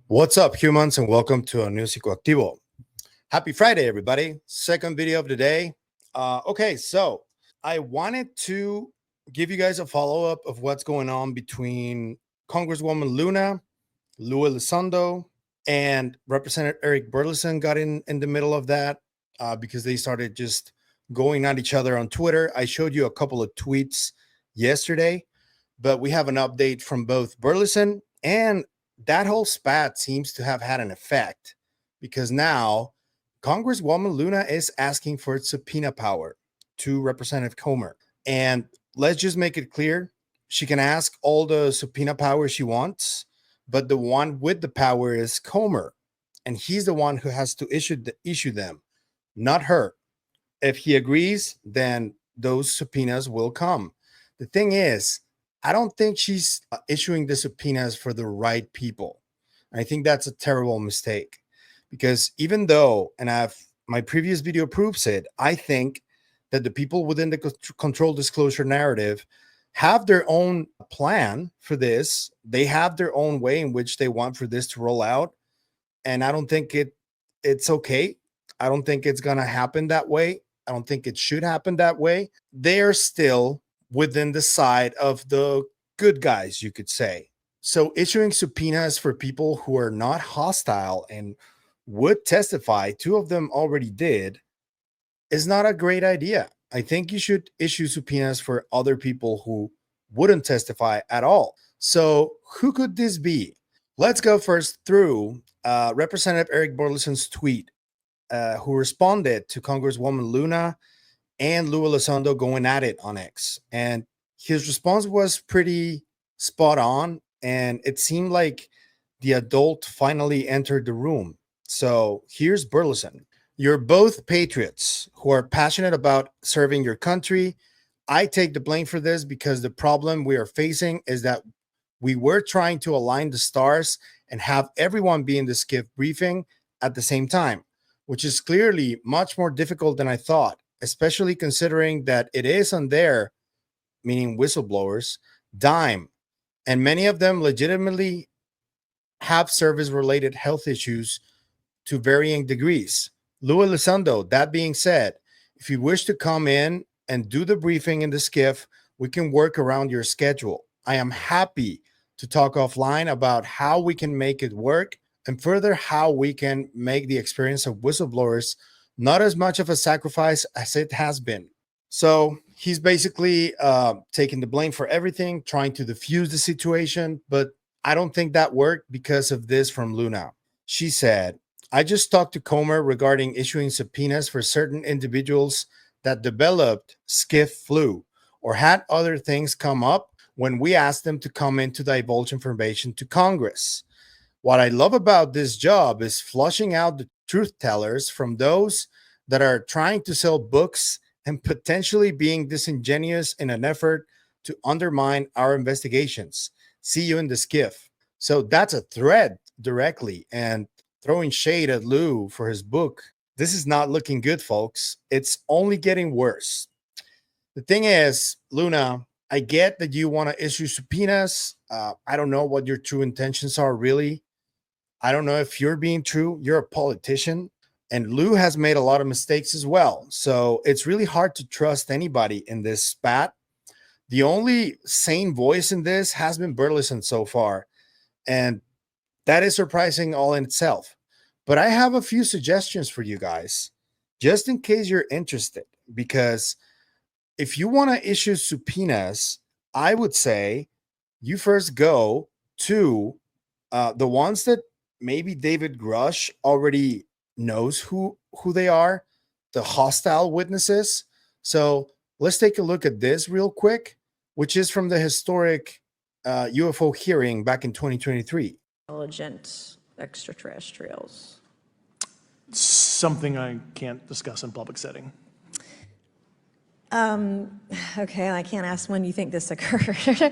What's up, humans, and welcome to a new Psicoactivo. Happy Friday, everybody. Second video of the day. Okay, so I wanted to give you guys a follow-up of what's going on between Congresswoman Lou Elizondo, and Representative Eric Burleson got in the middle of that because they started just going at each other on Twitter. I showed you a couple of tweets yesterday, but we have an update from both Burleson, and that whole spat seems to have had an effect because now Congresswoman Luna is asking for subpoena power to Representative Comer. And let's just make it clear, she can ask all the subpoena power she wants, but the one with the power is Comer, and he's the one who has to issue them, not her. If he agrees, then those subpoenas will come. The thing is, I don't think she's issuing the subpoenas for the right people. I think that's a terrible mistake because even though, and my previous video proves it, I think that the people within the control disclosure narrative have their own plan for this. They have their own way in which they want for this to roll out. And I don't think it's okay. I don't think it's going to happen that way. I don't think it should happen that way. They're still within the side of the good guys, you could say. So issuing subpoenas for people who are not hostile and would testify, two of them already did, is not a great idea. I think you should issue subpoenas for other people who wouldn't testify at all. So who could this be? Let's go first through Representative Eric Burleson's tweet, who responded to Congresswoman Luna and Lou Elizondo going at it on X. And his response was pretty spot on. And it seemed like the adult finally entered the room. So here's Burleson. You're both patriots who are passionate about serving your country. I take the blame for this because the problem we are facing is that we were trying to align the stars and have everyone be in the SCIF briefing at the same time, which is clearly much more difficult than I thought, especially considering that it is on their, meaning whistleblowers, dime, and many of them legitimately have service-related health issues to varying degrees. Lou Elizondo, that being said, if you wish to come in and do the briefing in the SCIF, we can work around your schedule. I am happy to talk offline about how we can make it work and further how we can make the experience of whistleblowers not as much of a sacrifice as it has been. So he's basically taking the blame for everything, trying to diffuse the situation, but I don't think that worked because of this from Luna. She said, I just talked to Comer regarding issuing subpoenas for certain individuals that developed SCIF flu or had other things come up when we asked them to come in to divulge information to Congress. What I love about this job is flushing out the truth tellers from those that are trying to sell books and potentially being disingenuous in an effort to undermine our investigations. See you in the SCIF. So that's a threat directly, and throwing shade at Lou for his book. This is not looking good, folks. It's only getting worse. The thing is, Luna, I get that you want to issue subpoenas. I don't know what your true intentions are, really. I don't know if you're being true. You're a politician, and Lou has made a lot of mistakes as well. So it's really hard to trust anybody in this spat. The only sane voice in this has been Burleson so far, and that is surprising all in itself. But I have a few suggestions for you guys, just in case you're interested, because if you want to issue subpoenas, I would say you first go to the ones that maybe David Grusch already knows who they are, the hostile witnesses. So let's take a look at this real quick, which is from the historic UFO hearing back in 2023. Intelligent extraterrestrials. Something I can't discuss in public setting. Okay, I can't ask when you think this occurred.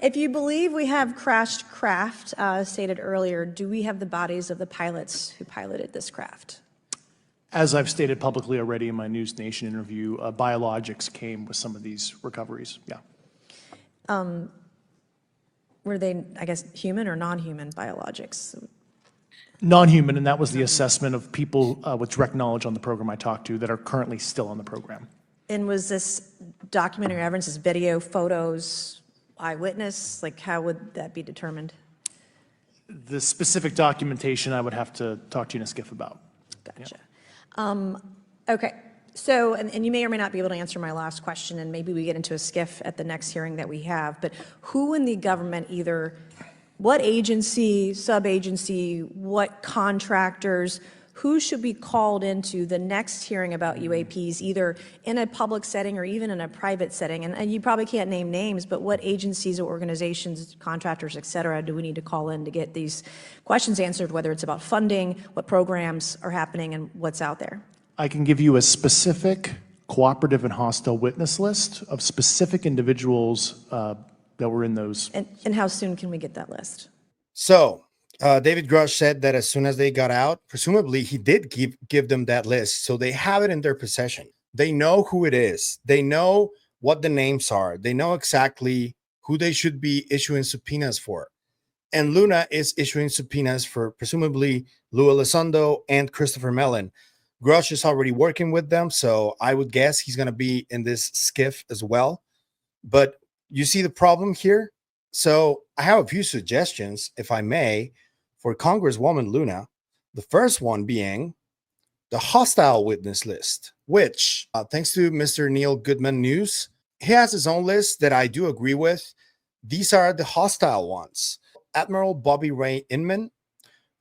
If you believe we have crashed craft, stated earlier, do we have the bodies of the pilots who piloted this craft? As I've stated publicly already in my News Nation interview, biologics came with some of these recoveries, yeah. Were they, I guess, human or non-human biologics? Non-human, and that was the assessment of people with direct knowledge on the program I talked to that are currently still on the program. And was this documentary evidence, this video, photos, eyewitness? Like, how would that be determined? The specific documentation I would have to talk to you in a SCIF about. Gotcha. Okay. So, and you may or may not be able to answer my last question, and maybe we get into a SCIF at the next hearing that we have, but who in the government, either what agency, sub-agency, what contractors, who should be called into the next hearing about UAPs, either in a public setting or even in a private setting? And you probably can't name names, but what agencies or organizations, contractors, et cetera, do we need to call in to get these questions answered, whether it's about funding, what programs are happening, and what's out there? I can give you a specific cooperative and hostile witness list of specific individuals that were in those. And how soon can we get that list? So David Grusch said that as soon as they got out, presumably he did give them that list. So they have it in their possession. They know who it is. They know what the names are. They know exactly who they should be issuing subpoenas for. And Luna is issuing subpoenas for presumably Lou Elizondo and Christopher Mellon. Grusch is already working with them, so I would guess he's going to be in this SCIF as well. But you see the problem here? So I have a few suggestions, if I may, for Congresswoman Luna. The first one being the hostile witness list, which, thanks to Mr. Neil Goodman News, he has his own list that I do agree with. These are the hostile ones. Admiral Bobby Ray Inman,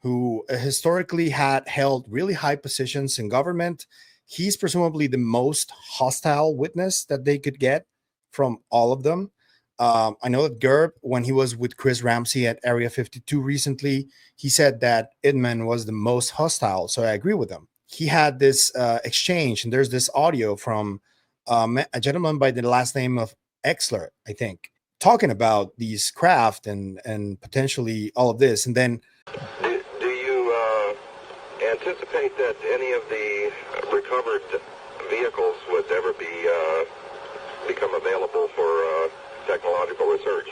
who historically had held really high positions in government. He's presumably the most hostile witness that they could get from all of them. I know that Gerb, when he was with Chris Ramsey at Area 52 recently, he said that Inman was the most hostile. So I agree with him. He had this exchange, and there's this audio from a gentleman by the last name of Exler, I think, talking about these craft and potentially all of this. And then anticipate that any of the recovered vehicles would ever become available for technological research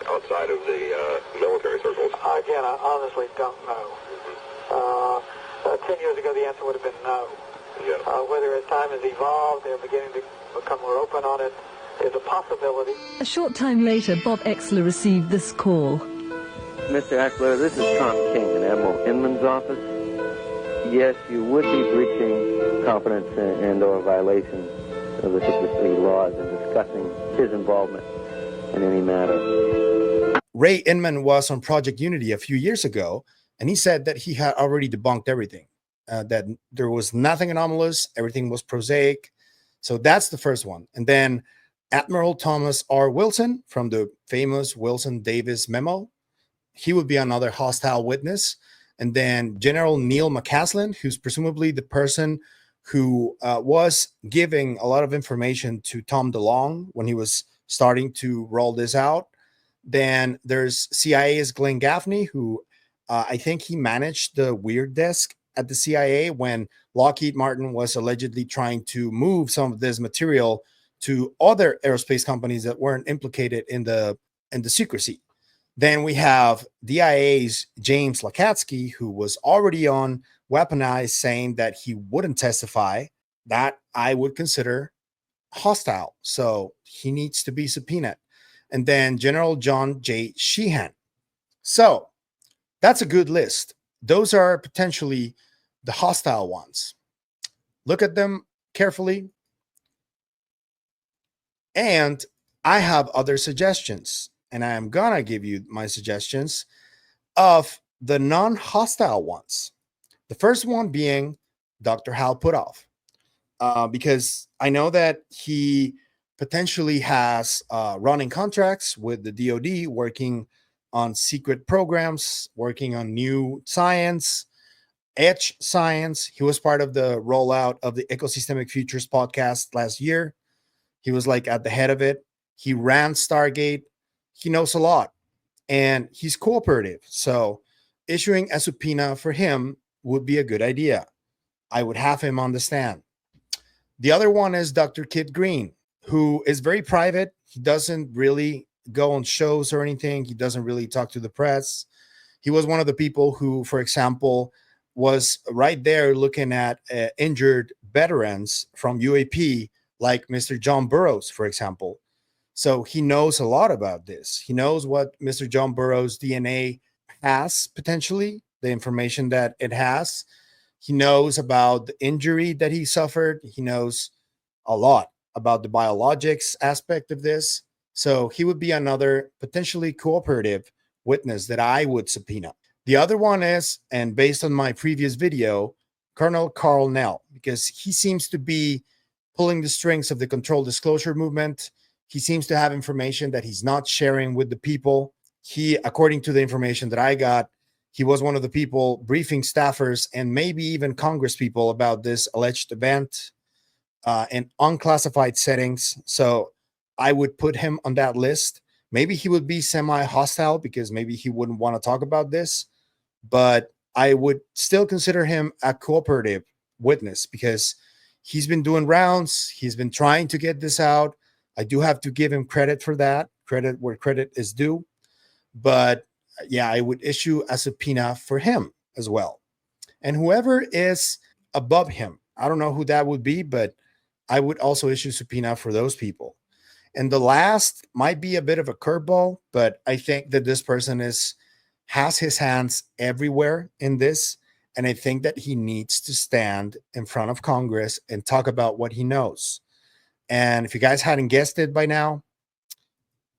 outside of the military circles? Again, I honestly don't know. 10 years ago, the answer would have been no. Yeah. Whether as time has evolved, they're beginning to become more open on it, is a possibility. A short time later, Bob Exler received this call. Mr. Exler, this is Tom King in Admiral Inman's office. Yes, you would be breaching confidence and or violation of the secrecy laws in discussing his involvement in any matter. Ray Inman was on Project Unity a few years ago, and he said that he had already debunked everything, that there was nothing anomalous, everything was prosaic. So that's the first one. And then Admiral Thomas R. Wilson from the famous Wilson-Davis memo, he would be another hostile witness. And then General Neil McCaslin, who's presumably the person who was giving a lot of information to Tom DeLonge when he was starting to roll this out. Then there's CIA's Glenn Gaffney, who I think he managed the Weird Desk at the CIA when Lockheed Martin was allegedly trying to move some of this material to other aerospace companies that weren't implicated in the secrecy. Then we have DIA's James Lakatsky, who was already on Weaponized, saying that he wouldn't testify. That I would consider hostile. So he needs to be subpoenaed. And then General John J. Sheehan. So that's a good list. Those are potentially the hostile ones. Look at them carefully. And I have other suggestions. And I am going to give you my suggestions of the non-hostile ones. The first one being Dr. Hal Puthoff, because I know that he potentially has running contracts with the DoD, working on secret programs, working on new science, edge science. He was part of the rollout of the Ecosystemic Futures podcast last year. He was like at the head of it. He ran Stargate. He knows a lot and he's cooperative. So issuing a subpoena for him would be a good idea. I would have him on the stand. The other one is Dr. Kit Green, who is very private. He doesn't really go on shows or anything. He doesn't really talk to the press. He was one of the people who, for example, was right there looking at injured veterans from UAP, like Mr. John Burroughs, for example. So he knows a lot about this. He knows what Mr. John Burroughs' DNA has, potentially, the information that it has. He knows about the injury that he suffered. He knows a lot about the biologics aspect of this. So he would be another potentially cooperative witness that I would subpoena. The other one is, and based on my previous video, Colonel Carl Nell, because he seems to be pulling the strings of the controlled disclosure movement. He seems to have information that he's not sharing with the people. He, according to the information that I got, he was one of the people briefing staffers and maybe even Congress people about this alleged event in unclassified settings. So I would put him on that list. Maybe he would be semi-hostile because maybe he wouldn't want to talk about this, but I would still consider him a cooperative witness because he's been doing rounds. He's been trying to get this out. I do have to give him credit for that, credit where credit is due. But yeah, I would issue a subpoena for him as well. And whoever is above him, I don't know who that would be, but I would also issue subpoena for those people. And the last might be a bit of a curveball, but I think that this person has his hands everywhere in this. And I think that he needs to stand in front of Congress and talk about what he knows. And if you guys hadn't guessed it by now,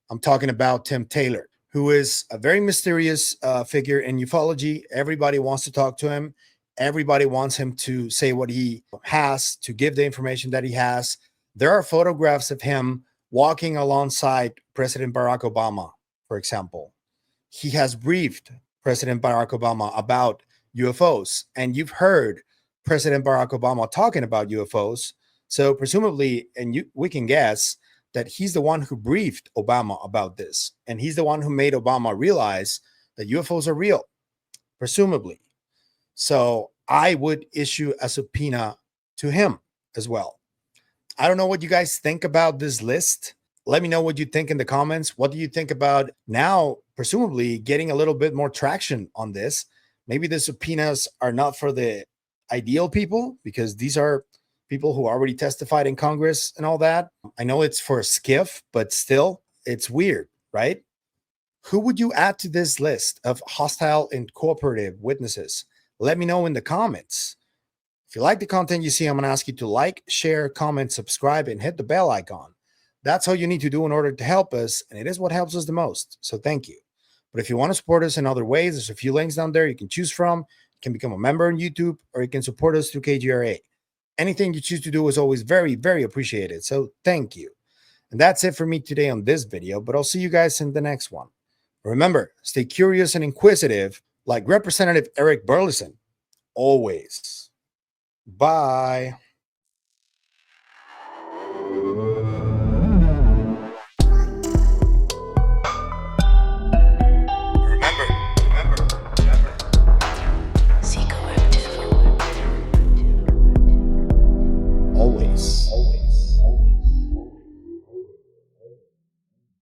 I'm talking about Tim Taylor, who is a very mysterious figure in ufology. Everybody wants to talk to him. Everybody wants him to say what he has, to give the information that he has. There are photographs of him walking alongside President Barack Obama, for example. He has briefed President Barack Obama about UFOs, and you've heard President Barack Obama talking about UFOs. So presumably, and we can guess that he's the one who briefed Obama about this, and he's the one who made Obama realize that UFOs are real, presumably. So I would issue a subpoena to him as well. I don't know what you guys think about this list. Let me know what you think in the comments. What do you think about now, presumably getting a little bit more traction on this? Maybe the subpoenas are not for the ideal people because these are people who already testified in Congress and all that. I know it's for a SCIF, but still, it's weird, right? Who would you add to this list of hostile and cooperative witnesses? Let me know in the comments. If you like the content you see, I'm going to ask you to like, share, comment, subscribe, and hit the bell icon. That's all you need to do in order to help us, and it is what helps us the most. So thank you. But if you want to support us in other ways, there's a few links down there you can choose from. You can become a member on YouTube, or you can support us through KGRA. Anything you choose to do is always very, very appreciated. So thank you. And that's it for me today on this video, but I'll see you guys in the next one. Remember, stay curious and inquisitive like Representative Eric Burleson. Always. Bye.